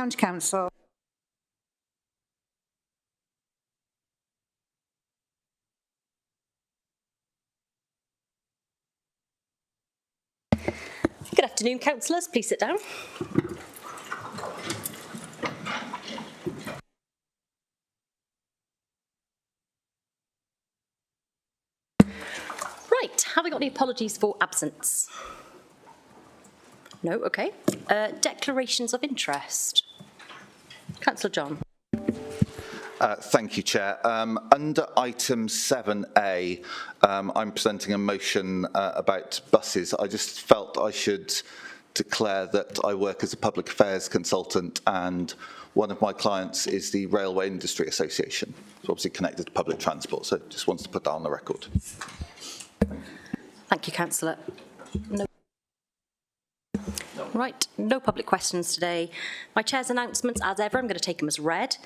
County Council. Good afternoon, councillors. Please sit down. Right, have I got any apologies for absence? No, okay. Declarations of interest. Councillor John. Thank you, Chair. Under item 7A, I'm presenting a motion about buses. I just felt I should declare that I work as a public affairs consultant and one of my clients is the Railway Industry Association. It's obviously connected to public transport, so just wanted to put that on the record. Thank you, councillor. No. Right, no public questions today. My chair's announcements, as ever, I'm going to take them as read.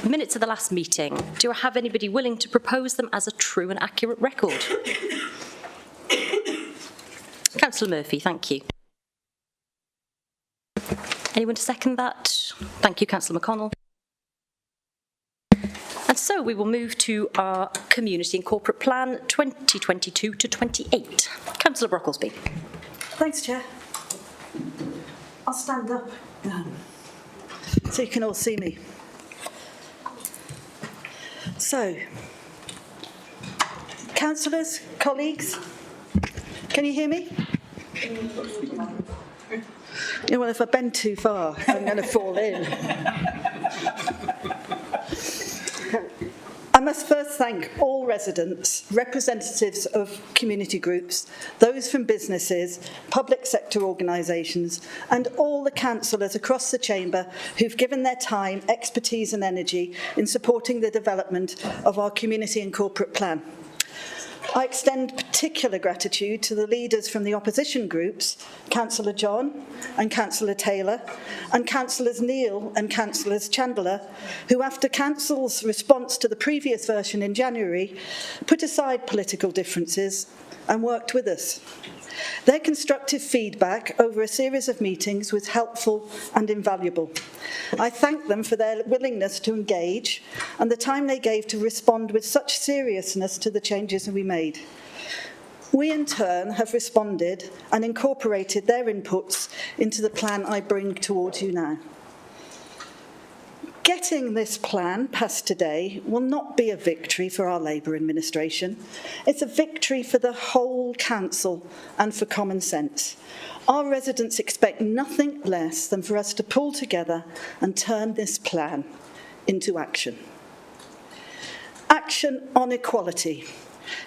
Minutes of the last meeting. Do I have anybody willing to propose them as a true and accurate record? Councillor Murphy, thank you. Anyone to second that? Thank you, Councillor McConnell. And so we will move to our Community and Corporate Plan 2022 to 28. Councillor Brocklesby. Thanks, Chair. I'll stand up so you can all see me. So, councillors, colleagues, can you hear me? Yeah, well, if I bend too far, I'm going to fall in. I must first thank all residents, representatives of community groups, those from businesses, public sector organisations, and all the councillors across the chamber who've given their time, expertise and energy in supporting the development of our community and corporate plan. I extend particular gratitude to the leaders from the opposition groups, Councillor John and Councillor Taylor, and Councillors Neil and Councillors Chandler, who, after Council's response to the previous version in January, put aside political differences and worked with us. Their constructive feedback over a series of meetings was helpful and invaluable. I thank them for their willingness to engage and the time they gave to respond with such seriousness to the changes we made. We, in turn, have responded and incorporated their inputs into the plan I bring towards you now. Getting this plan passed today will not be a victory for our Labour administration. It's a victory for the whole council and for common sense. Our residents expect nothing less than for us to pull together and turn this plan into action. Action on equality.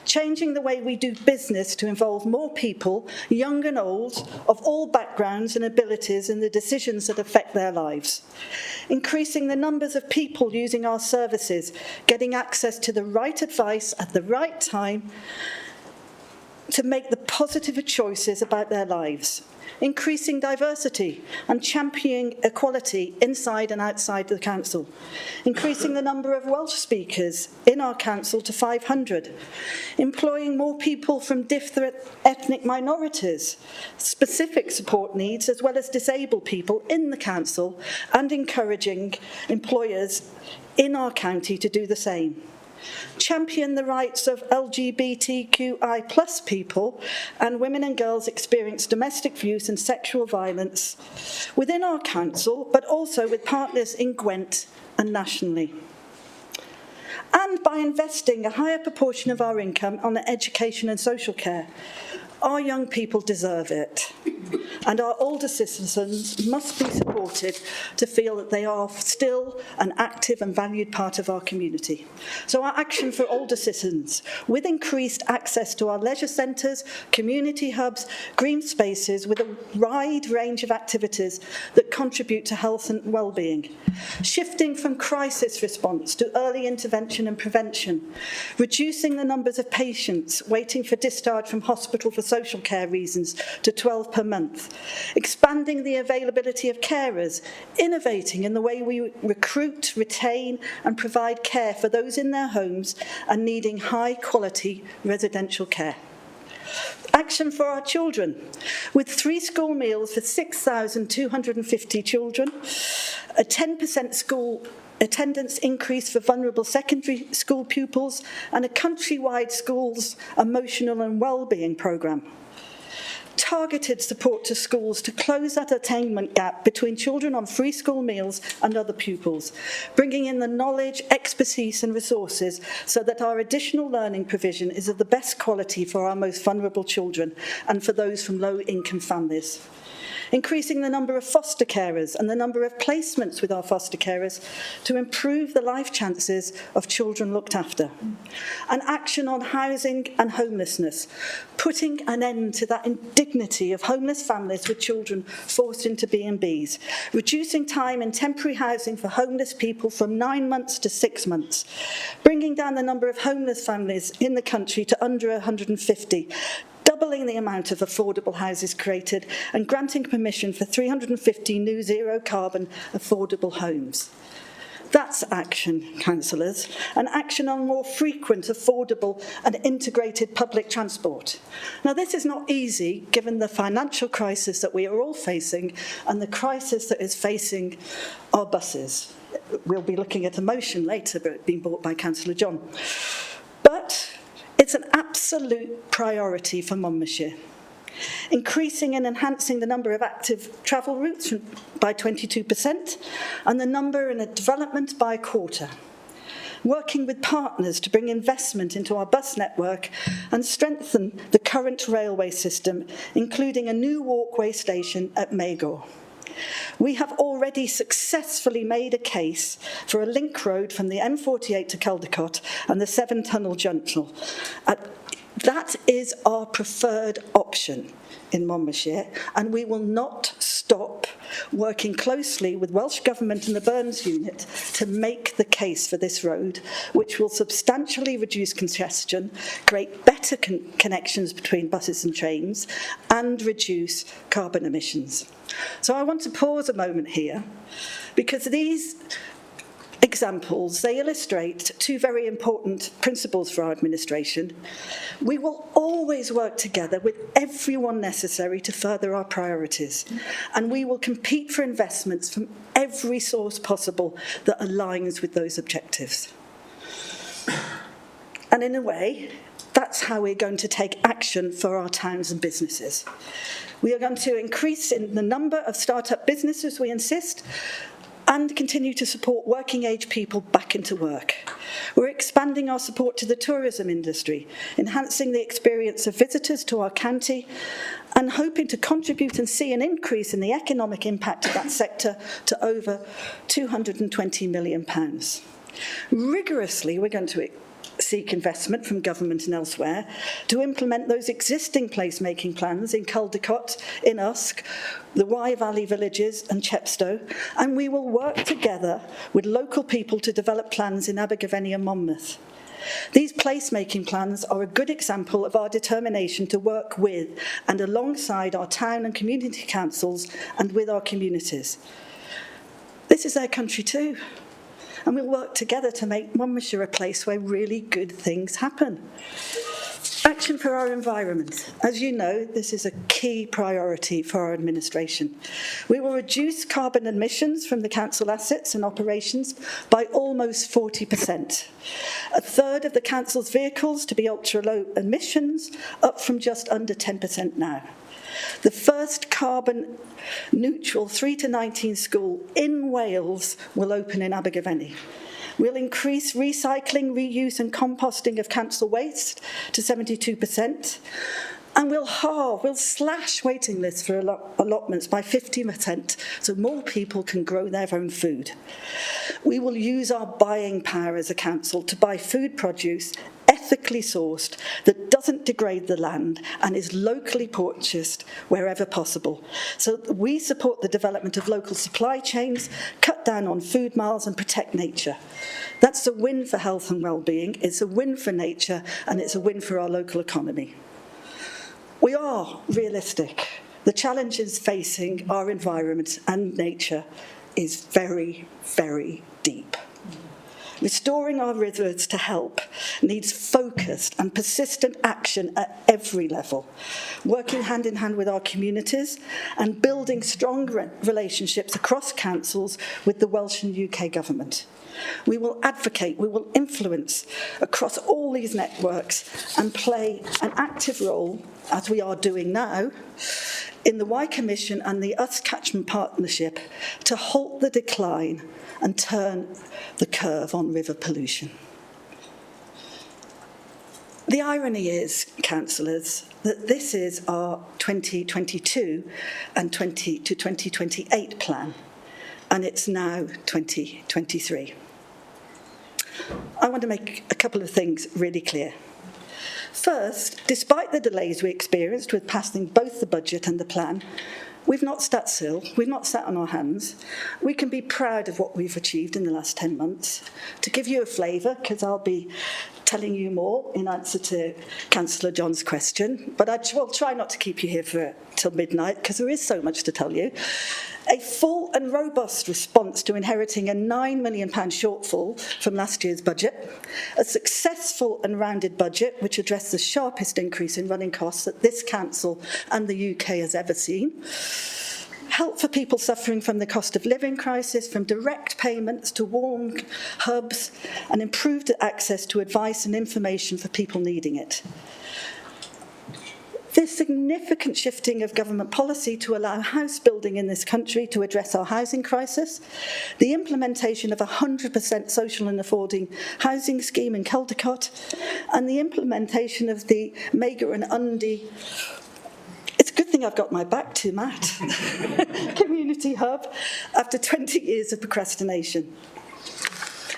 Changing the way we do business to involve more people, young and old, of all backgrounds and abilities in the decisions that affect their lives. Increasing the numbers of people using our services, getting access to the right advice at the right time to make the positive choices about their lives. Increasing diversity and championing equality inside and outside the council. Increasing the number of Welsh speakers in our council to 500. Employing more people from different ethnic minorities, specific support needs, as well as disabled people in the council, and encouraging employers in our county to do the same. Champion the rights of LGBTQI+ people and women and girls experience domestic abuse and sexual violence within our council, but also with partners in Gwent and nationally. And by investing a higher proportion of our income on education and social care. Our young people deserve it, and our older citizens must be supported to feel that they are still an active and valued part of our community. So our action for older citizens, with increased access to our leisure centres, community hubs, green spaces, with a wide range of activities that contribute to health and well-being. Shifting from crisis response to early intervention and prevention. Reducing the numbers of patients waiting for discharge from hospital for social care reasons to 12 per month, expanding the availability of carers, innovating in the way we recruit, retain and provide care for those in their homes and needing high quality residential care. Action for our children, with 3 school meals for 6,250 children, a 10% school attendance increase for vulnerable secondary school pupils, and a countrywide schools emotional and wellbeing programme. Targeted support to schools to close that attainment gap between children on free school meals and other pupils, bringing in the knowledge, expertise and resources so that our additional learning provision is of the best quality for our most vulnerable children and for those from low-income families. Increasing the number of foster carers and the number of placements with our foster carers to improve the life chances of children looked after. And action on housing and homelessness, putting an end to that indignity of homeless families with children forced into B&Bs, reducing time in temporary housing for homeless people from 9 months to 6 months, bringing down the number of homeless families in the country to under 150, doubling the amount of affordable houses created and granting permission for 350 new zero-carbon affordable homes. That's action, councillors, and action on more frequent, affordable and integrated public transport. Now, this is not easy given the financial crisis that we are all facing and the crisis that is facing our buses. We'll be looking at a motion later being brought by Councillor John. But it's an absolute priority for Monmouthshire. Increasing and enhancing the number of active travel routes by 22% and the number in a development by a quarter. Working with partners to bring investment into our bus network and strengthen the current railway system, including a new walkway station at Magor. We have already successfully made a case for a link road from the M48 to Caldicot and the 7-tunnel junction. That is our preferred option in Monmouthshire, and we will not stop working closely with Welsh Government and the Burns Unit to make the case for this road, which will substantially reduce congestion, create better connections between buses and trains, and reduce carbon emissions. So I want to pause a moment here, because these examples, they illustrate 2 very important principles for our administration. We will always work together with everyone necessary to further our priorities, and we will compete for investments from every source possible that aligns with those objectives. And in a way, that's how we're going to take action for our towns and businesses. We are going to increase in the number of start-up businesses, we insist, and continue to support working-age people back into work. We're expanding our support to the tourism industry, enhancing the experience of visitors to our county, and hoping to contribute and see an increase in the economic impact of that sector to over £220 million. Rigorously, we're going to seek investment from government and elsewhere to implement those existing placemaking plans in Caldicot, in Usk, the Wye Valley villages and Chepstow, and we will work together with local people to develop plans in Abergavenny and Monmouth. These placemaking plans are a good example of our determination to work with and alongside our town and community councils and with our communities. This is their country too. And we'll work together to make Monmouthshire a place where really good things happen. Action for our environment. As you know, this is a key priority for our administration. We will reduce carbon emissions from the council assets and operations by almost 40%. A third of the council's vehicles to be ultra-low emissions, up from just under 10% now. The first carbon neutral 3 to 19 school in Wales will open in Abergavenny. We'll increase recycling, reuse and composting of council waste to 72%. And we'll slash waiting lists for allotments by 50% so more people can grow their own food. We will use our buying power as a council to buy food produce ethically sourced, that doesn't degrade the land and is locally purchased wherever possible. So we support the development of local supply chains, cut down on food miles and protect nature. That's a win for health and well-being, it's a win for nature and it's a win for our local economy. We are realistic. The challenges facing our environment and nature is very, very deep. Restoring our rivers to help needs focused and persistent action at every level, working hand in hand with our communities and building strong relationships across councils with the Welsh and UK government. We will advocate, we will influence across all these networks and play an active role, as we are doing now, in the Y Commission and the US Catchment Partnership to halt the decline and turn the curve on river pollution. The irony is, councillors, that this is our 2022 and 20 to 2028 plan, and it's now 2023. I want to make a couple of things really clear. First, despite the delays we experienced with passing both the budget and the plan, we've not sat still, we've not sat on our hands. We can be proud of what we've achieved in the last 10 months. To give you a flavour, because I'll be telling you more in answer to Councillor John's question, but I will try not to keep you here till midnight, because there is so much to tell you. A full and robust response to inheriting a £9 million shortfall from last year's budget, a successful and rounded budget which addressed the sharpest increase in running costs that this council and the UK has ever seen, help for people suffering from the cost of living crisis, from direct payments to warm hubs, and improved access to advice and information for people needing it. This significant shifting of government policy to allow house building in this country to address our housing crisis, the implementation of 100% social and affording housing scheme in Caldecott, and the implementation of the Mega and Undy, it's a good thing I've got my back to Matt, community hub, after 20 years of procrastination.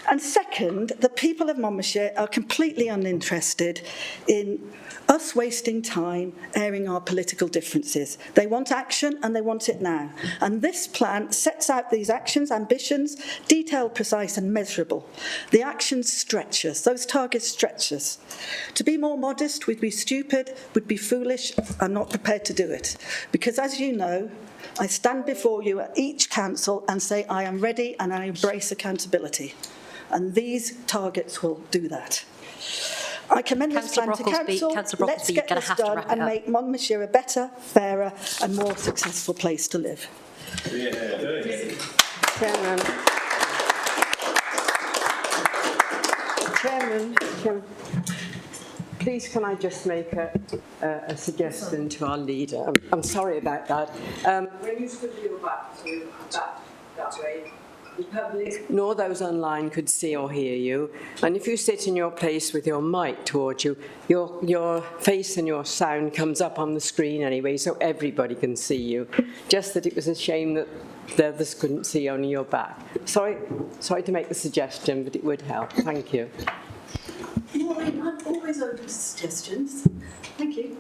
And second, the people of Monmouthshire are completely uninterested in us wasting time airing our political differences. They want action and they want it now. And this plan sets out these actions, ambitions, detailed, precise and measurable. The actions stretch us, those targets stretch us. To be more modest would be stupid, would be foolish. I'm not prepared to do it. Because as you know, I stand before you at each council and say I am ready and I embrace accountability. And these targets will do that. I commend this plan to council. Let's get this done and make Monmouthshire a better, fairer and more successful place to live. Yeah. Chairman, please can I just make a suggestion to our leader? I'm sorry about that. When you stood your back to that way, the public nor those online could see or hear you, and if you sit in your place with your mic towards you, your face and your sound comes up on the screen anyway, so everybody can see you. Just that it was a shame that the others couldn't see only your back. Sorry to make the suggestion, but it would help. Thank you. Maureen, I'm always open to suggestions. Thank you.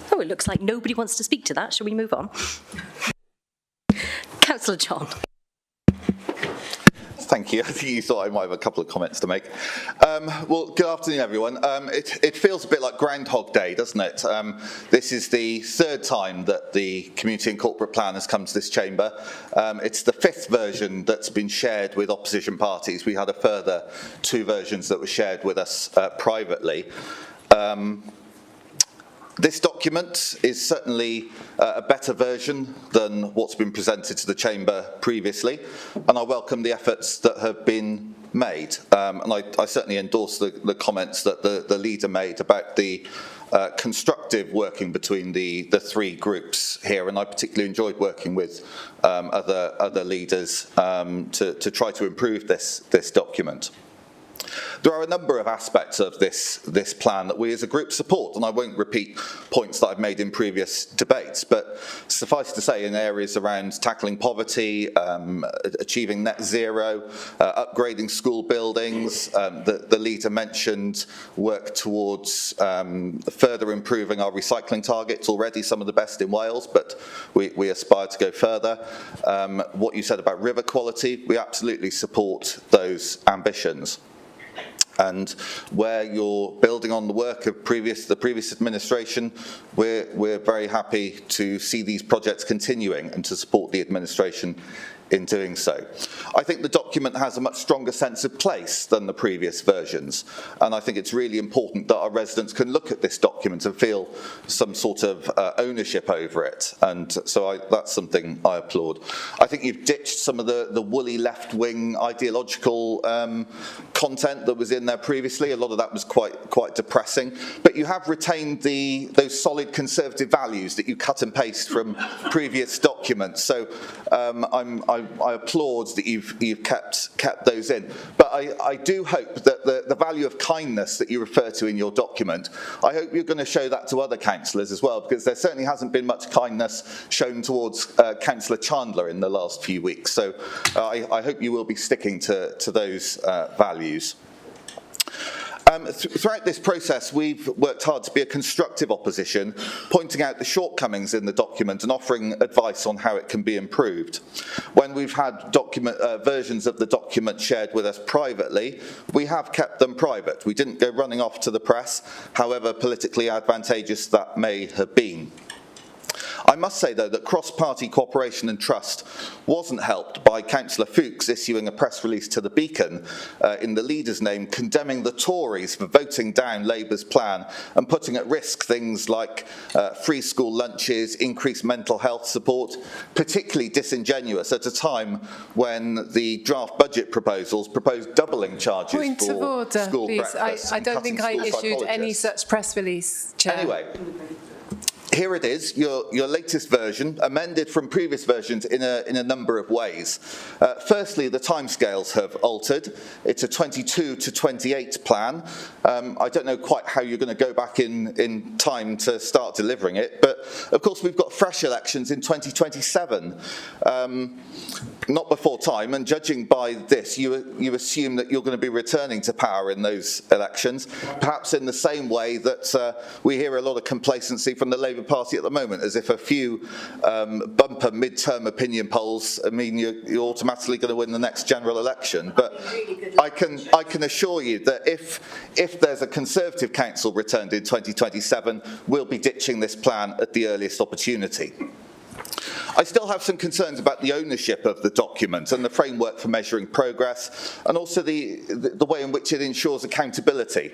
Oh, it looks like nobody wants to speak to that. Shall we move on? Councillor John. Thank you. I think you thought I might have a couple of comments to make. Well, good afternoon, everyone. It feels a bit like Groundhog Day, doesn't it? This is the third time that the Community and Corporate Plan has come to this chamber. It's the fifth version that's been shared with opposition parties. We had a further 2 versions that were shared with us privately. This document is certainly a better version than what's been presented to the Chamber previously, and I welcome the efforts that have been made. And I certainly endorse the comments that the leader made about the constructive working between the 3 groups here, and I particularly enjoyed working with other leaders to try to improve this document. There are a number of aspects of this plan that we as a group support, and I won't repeat points that I've made in previous debates, but suffice to say in areas around tackling poverty, achieving net zero, upgrading school buildings, the leader mentioned work towards further improving our recycling targets, already some of the best in Wales, but we aspire to go further. What you said about river quality, we absolutely support those ambitions. And where you're building on the work of the previous administration, we're very happy to see these projects continuing and to support the administration in doing so. I think the document has a much stronger sense of place than the previous versions, and I think it's really important that our residents can look at this document and feel some sort of ownership over it, and so that's something I applaud. I think you've ditched some of the woolly left-wing ideological content that was in there previously. A lot of that was quite depressing, but you have retained those solid conservative values that you cut and paste from previous documents. So I applaud that you've kept those in. But I do hope that the value of kindness that you refer to in your document, I hope you're going to show that to other councillors as well, because there certainly hasn't been much kindness shown towards Councillor Chandler in the last few weeks. So I hope you will be sticking to those values. Throughout this process, we've worked hard to be a constructive opposition, pointing out the shortcomings in the document and offering advice on how it can be improved. When we've had versions of the document shared with us privately, we have kept them private. We didn't go running off to the press, however politically advantageous that may have been. I must say, though, that cross-party cooperation and trust wasn't helped by Councillor Fuchs issuing a press release to the Beacon in the leader's name, condemning the Tories for voting down Labour's plan and putting at risk things like free school lunches, increased mental health support, particularly disingenuous at a time when the draft budget proposals proposed doubling charges Point for of order, school please. breakfasts. I don't think I issued any psychologists. such press release, Chair. Anyway. Here it is, your latest version, amended from previous versions in a number of ways. Firstly, the timescales have altered. It's a 22 to 28 plan. I don't know quite how you're going to go back in time to start delivering it, but of course we've got fresh elections in 2027, not before time, and judging by this, you assume that you're going to be returning to power in those elections, perhaps in the same way that we hear a lot of complacency from the Labour Party at the moment, as if a few bumper mid-term opinion polls mean you're automatically going to win the next general election. But I can assure you that if there's a Conservative council returned in 2027, we'll be ditching this plan at the earliest opportunity. I still have some concerns about the ownership of the document and the framework for measuring progress, and also the way in which it ensures accountability.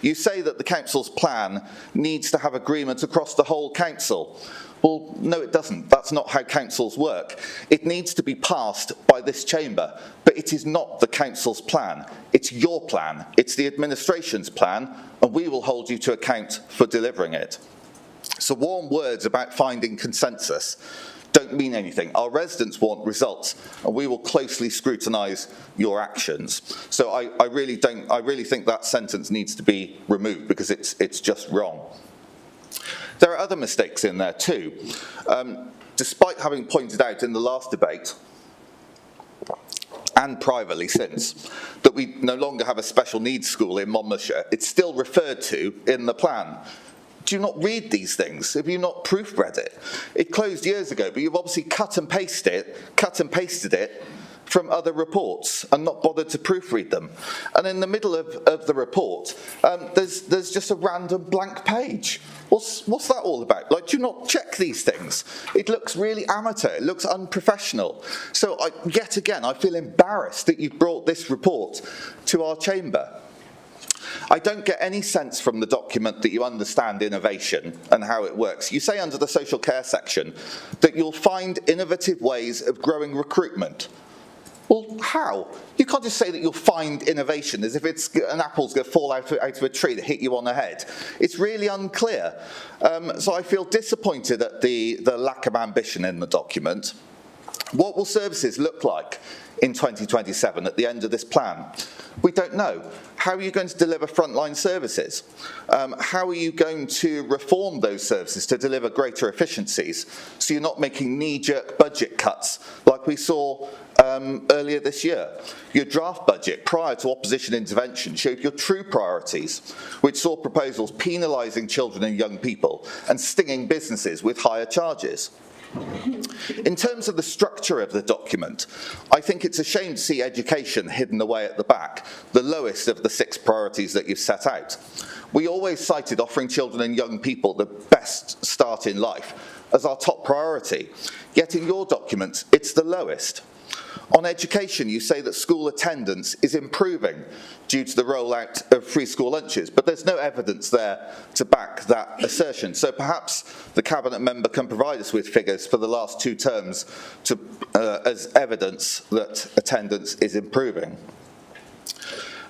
You say that the council's plan needs to have agreement across the whole council. Well, no, it doesn't. That's not how councils work. It needs to be passed by this chamber, but it is not the council's plan. It's your plan. It's the administration's plan, and we will hold you to account for delivering it. So warm words about finding consensus don't mean anything. Our residents want results, and we will closely scrutinise your actions. So I really think that sentence needs to be removed, because it's just wrong. There are other mistakes in there too. Despite having pointed out in the last debate, and privately since, that we no longer have a special needs school in Monmouthshire, it's still referred to in the plan. Do you not read these things? Have you not proofread it? It closed years ago, but you've obviously cut and pasted it from other reports and not bothered to proofread them. And in the middle of the report, there's just a random blank page. What's that all about? Like, do you not check these things? It looks really amateur. It looks unprofessional. So yet again, I feel embarrassed that you've brought this report to our chamber. I don't get any sense from the document that you understand innovation and how it works. You say under the social care section that you'll find innovative ways of growing recruitment. Well, how? You can't just say that you'll find innovation as if an apple's going to fall out of a tree to hit you on the head. It's really unclear. So I feel disappointed at the lack of ambition in the document. What will services look like in 2027 at the end of this plan? We don't know. How are you going to deliver frontline services? How are you going to reform those services to deliver greater efficiencies, so you're not making knee-jerk budget cuts like we saw earlier this year? Your draft budget prior to opposition intervention showed your true priorities, which saw proposals penalising children and young people and stinging businesses with higher charges. In terms of the structure of the document, I think it's a shame to see education hidden away at the back, the lowest of the 6 priorities that you've set out. We always cited offering children and young people the best start in life as our top priority, yet in your document, it's the lowest. On education, you say that school attendance is improving due to the rollout of free school lunches, but there's no evidence there to back that assertion. So perhaps the Cabinet member can provide us with figures for the last 2 terms as evidence that attendance is improving.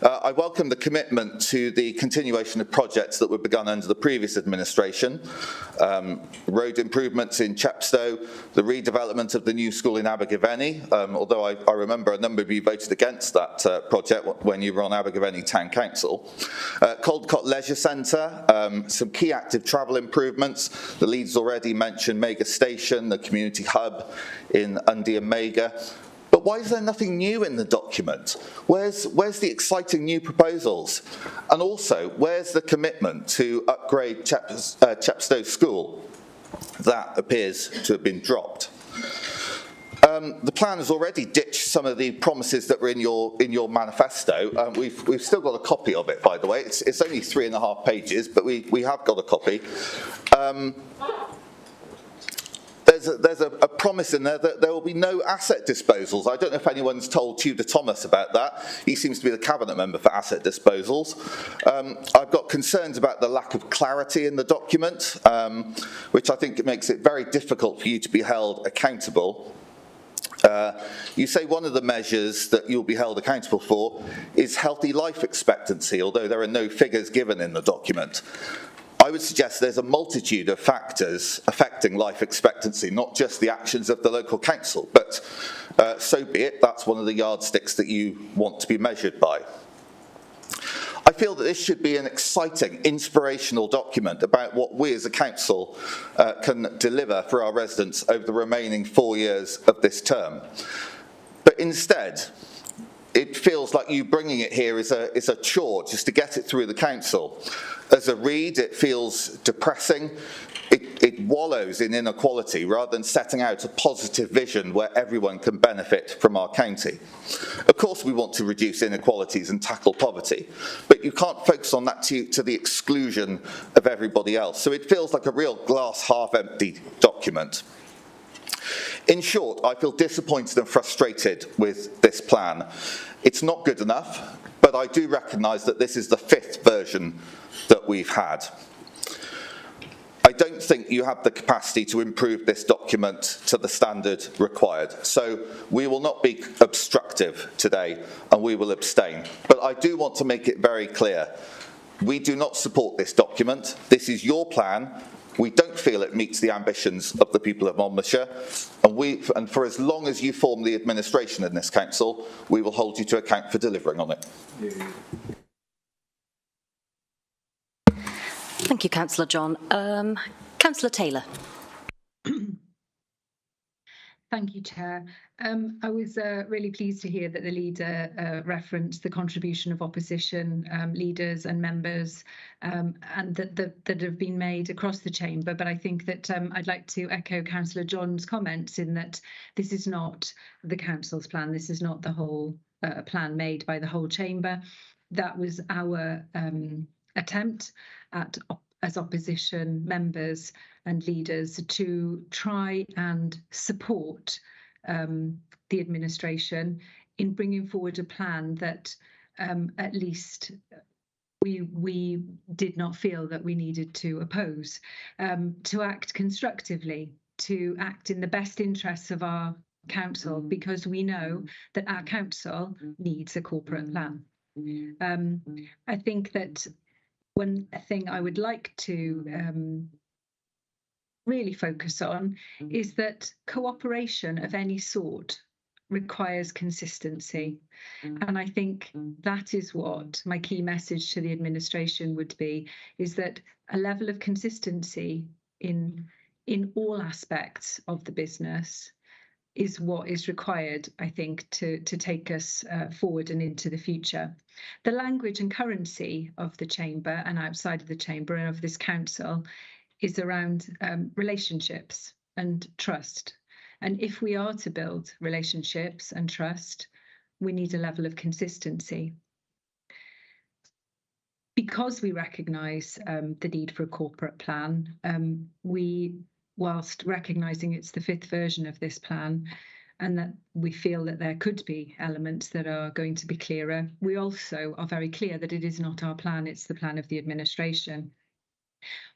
I welcome the commitment to the continuation of projects that were begun under the previous administration, road improvements in Chepstow, the redevelopment of the new school in Abergavenny, although I remember a number of you voted against that project when you were on Abergavenny Town Council, Caldecott Leisure Centre, some key active travel improvements, the Leeds already mentioned Mega Station, the community hub in Undy and Mega. But why is there nothing new in the document? Where's the exciting new proposals? And also, where's the commitment to upgrade Chepstow School? That appears to have been dropped. The plan has already ditched some of the promises that were in your manifesto. We've still got a copy of it, by the way. It's only 3.5 pages, but we have got a copy. There's a promise in there that there will be no asset disposals. I don't know if anyone's told Tudor Thomas about that. He seems to be the Cabinet member for asset disposals. I've got concerns about the lack of clarity in the document, which I think makes it very difficult for you to be held accountable. You say one of the measures that you'll be held accountable for is healthy life expectancy, although there are no figures given in the document. I would suggest there's a multitude of factors affecting life expectancy, not just the actions of the local council, but so be it, that's one of the yardsticks that you want to be measured by. I feel that this should be an exciting, inspirational document about what we as a council can deliver for our residents over the remaining 4 years of this term. But instead, it feels like you bringing it here is a chore just to get it through the council. As a read, it feels depressing. It wallows in inequality rather than setting out a positive vision where everyone can benefit from our county. Of course, we want to reduce inequalities and tackle poverty, but you can't focus on that to the exclusion of everybody else. So it feels like a real glass half empty document. In short, I feel disappointed and frustrated with this plan. It's not good enough, but I do recognise that this is the 5th version that we've had. I don't think you have the capacity to improve this document to the standard required. So we will not be obstructive today and we will abstain. But I do want to make it very clear, we do not support this document. This is your plan. We don't feel it meets the ambitions of the people of Monmouthshire, and for as long as you form the administration in this council, we will hold you to account for delivering on it. Thank you, Councillor John. Councillor Taylor. Thank you, Chair. I was really pleased to hear that the leader referenced the contribution of opposition leaders and members and that have been made across the chamber. But I think that I'd like to echo Councillor John's comments in that this is not the council's plan. This is not the whole plan made by the whole chamber. That was our attempt as opposition members and leaders to try and support the administration in bringing forward a plan that at least we did not feel that we needed to oppose, to act constructively, to act in the best interests of our council, because we know that our council needs a corporate plan. I think that one thing I would like to really focus on is that cooperation of any sort requires consistency. And I think that is what my key message to the administration would be, is that a level of consistency in all aspects of the business is what is required, I think, to take us forward and into the future. The language and currency of the chamber and outside of the chamber and of this council is around relationships and trust. And if we are to build relationships and trust, we need a level of consistency. Because we recognise the need for a corporate plan, we, whilst recognising it's the 5th version of this plan, and that we feel that there could be elements that are going to be clearer, we also are very clear that it is not our plan, it's the plan of the administration.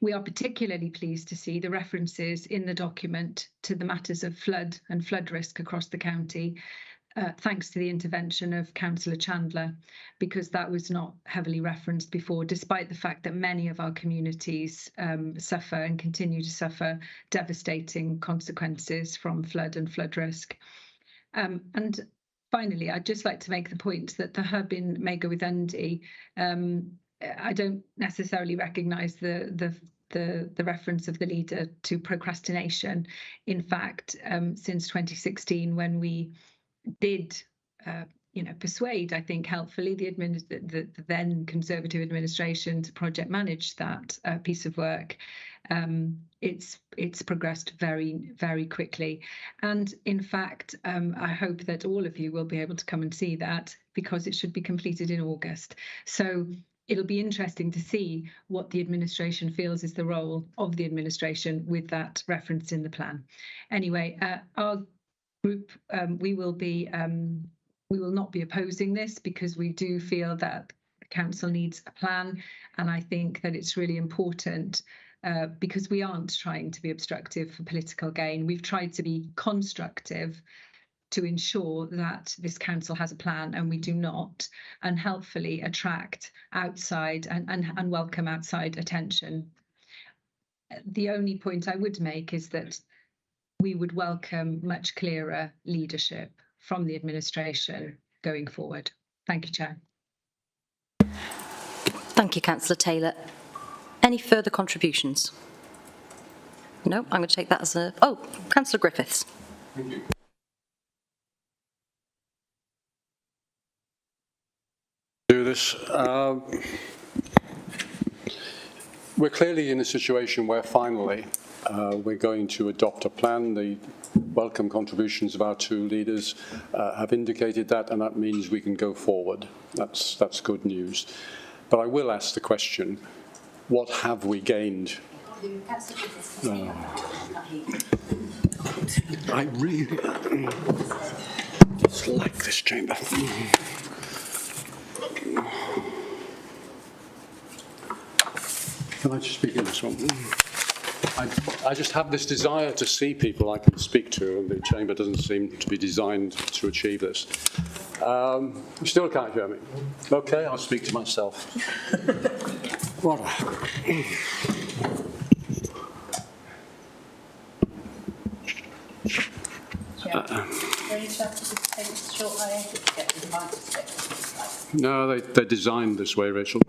We are particularly pleased to see the references in the document to the matters of flood and flood risk across the county, thanks to the intervention of Councillor Chandler, because that was not heavily referenced before, despite the fact that many of our communities suffer and continue to suffer devastating consequences from flood and flood risk. And finally, I'd just like to make the point that the hub in Megawithundi, I don't necessarily recognise the reference of the leader to procrastination. In fact, since 2016, when we did, persuade, I think, helpfully the then Conservative administration to project manage that piece of work, it's progressed very, very quickly. And in fact, I hope that all of you will be able to come and see that, because it should be completed in August. So it'll be interesting to see what the administration feels is the role of the administration with that reference in the plan. Anyway, our group, we will not be opposing this, because we do feel that the council needs a plan, and I think that it's really important because we aren't trying to be obstructive for political gain. We've tried to be constructive to ensure that this council has a plan, and we do not, and helpfully attract outside and welcome outside attention. The only point I would make is that we would welcome much clearer leadership from the administration going forward. Thank you, Chair. Thank you, Councillor Taylor. Any further contributions? No, I'm going to take that as a... Oh, Councillor Griffiths. Thank you. Do this. We're clearly in a situation where finally we're going to adopt a plan. The welcome contributions of our 2 leaders have indicated that, and that means we can go forward. That's good news. But I will ask the question, what have we gained? I really dislike this chamber. Can I just speak in this one? I just have this desire to see people I can speak to, and the chamber doesn't seem to be designed to achieve this. You still can't hear me? Okay, I'll speak to myself. What? No, they're designed this way, Rachel.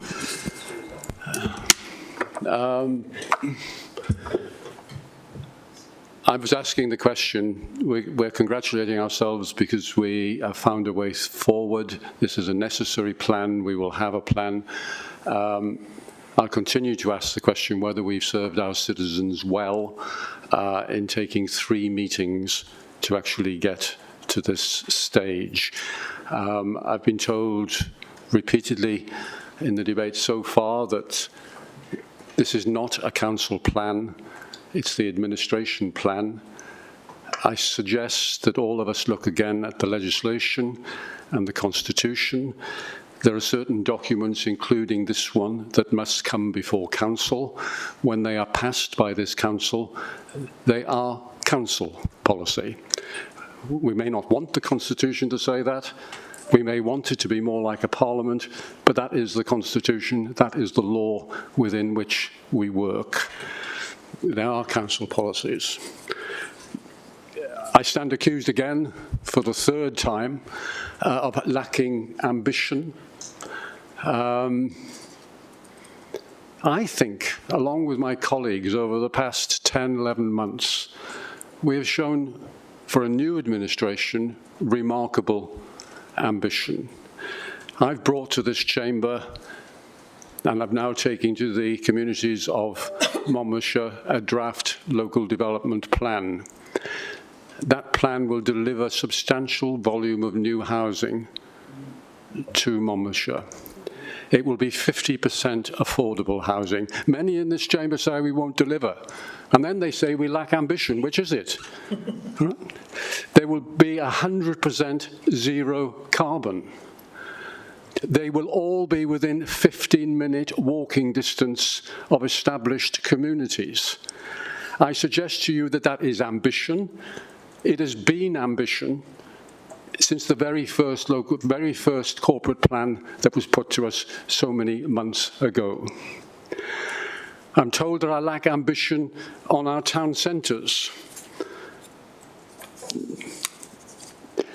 I was asking the question, we're congratulating ourselves because we have found a way forward. This is a necessary plan. We will have a plan. I'll continue to ask the question whether we've served our citizens well in taking 3 meetings to actually get to this stage. I've been told repeatedly in the debate so far that this is not a council plan. It's the administration plan. I suggest that all of us look again at the legislation and the constitution. There are certain documents, including this one, that must come before council. When they are passed by this council, they are council policy. We may not want the constitution to say that. We may want it to be more like a parliament, but that is the constitution, that is the law within which we work. There are council policies. I stand accused again for the 3rd time of lacking ambition. I think, along with my colleagues over the past 10, 11 months, we have shown for a new administration remarkable ambition. I've brought to this chamber, and I've now taken to the communities of Monmouthshire a draft local development plan. That plan will deliver substantial volume of new housing to Monmouthshire. It will be 50% affordable housing. Many in this chamber say we won't deliver. And then they say we lack ambition. Which is it? There will be 100% zero carbon. They will all be within 15-minute walking distance of established communities. I suggest to you that that is ambition. It has been ambition since the very first corporate plan that was put to us so many months ago. I'm told that I lack ambition on our town centres.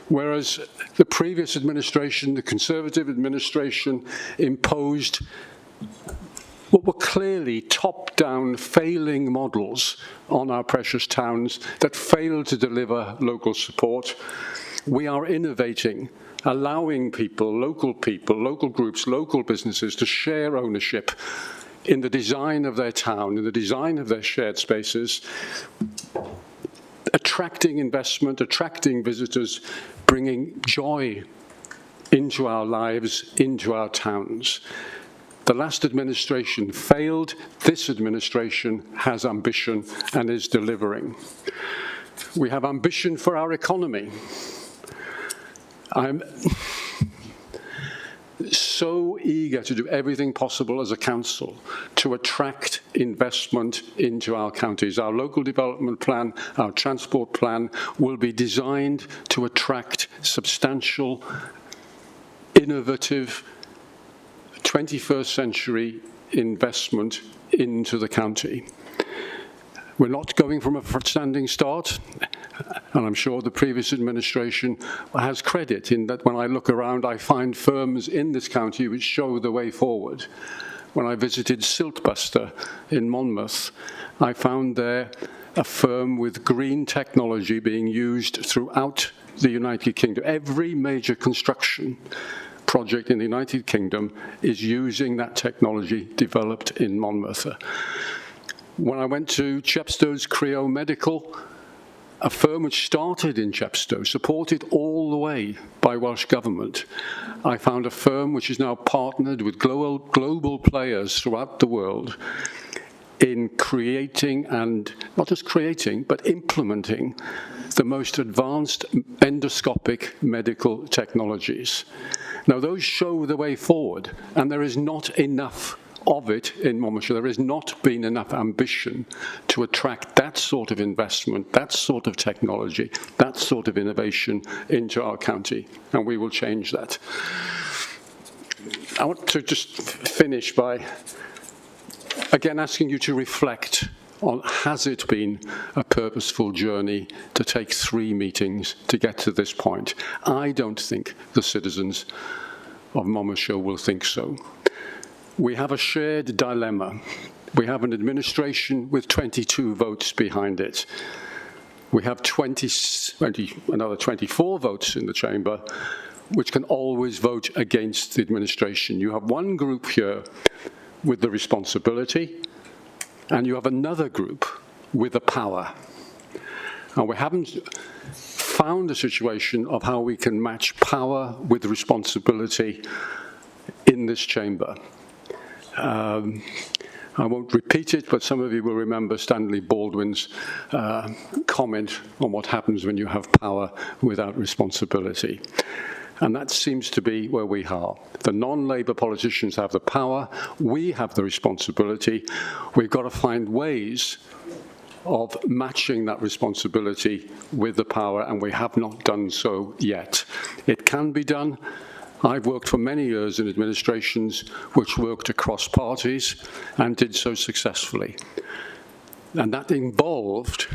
Whereas the previous administration, the Conservative administration, imposed what were clearly top-down failing models on our precious towns that failed to deliver local support. We are innovating, allowing people, local groups, local businesses to share ownership in the design of their town, in the design of their shared spaces, attracting investment, attracting visitors, bringing joy into our lives, into our towns. The last administration failed. This administration has ambition and is delivering. We have ambition for our economy. I'm so eager to do everything possible as a council to attract investment into our counties. Our local development plan, our transport plan will be designed to attract substantial, innovative, 21st century investment into the county. We're not going from a standing start, and I'm sure the previous administration has credit in that when I look around, I find firms in this county which show the way forward. When I visited Siltbuster in Monmouth, I found there a firm with green technology being used throughout the United Kingdom. Every major construction project in the United Kingdom is using that technology developed in Monmouth. When I went to Chepstow's Creo Medical, a firm which started in Chepstow, supported all the way by Welsh Government, I found a firm which is now partnered with global players throughout the world in creating, and not just creating, but implementing the most advanced endoscopic medical technologies. Now, those show the way forward, and there is not enough of it in Monmouthshire. There has not been enough ambition to attract that sort of investment, that sort of technology, that sort of innovation into our county, and we will change that. I want to just finish by, again, asking you to reflect on, has it been a purposeful journey to take 3 meetings to get to this point? I don't think the citizens of Monmouthshire will think so. We have a shared dilemma. We have an administration with 22 votes behind it. We have another 24 votes in the chamber, which can always vote against the administration. You have one group here with the responsibility, and you have another group with the power. And we haven't found a situation of how we can match power with responsibility in this chamber. I won't repeat it, but some of you will remember Stanley Baldwin's comment on what happens when you have power without responsibility. And that seems to be where we are. The non-Labour politicians have the power, we have the responsibility. We've got to find ways of matching that responsibility with the power, and we have not done so yet. It can be done. I've worked for many years in administrations which worked across parties and did so successfully. And that involved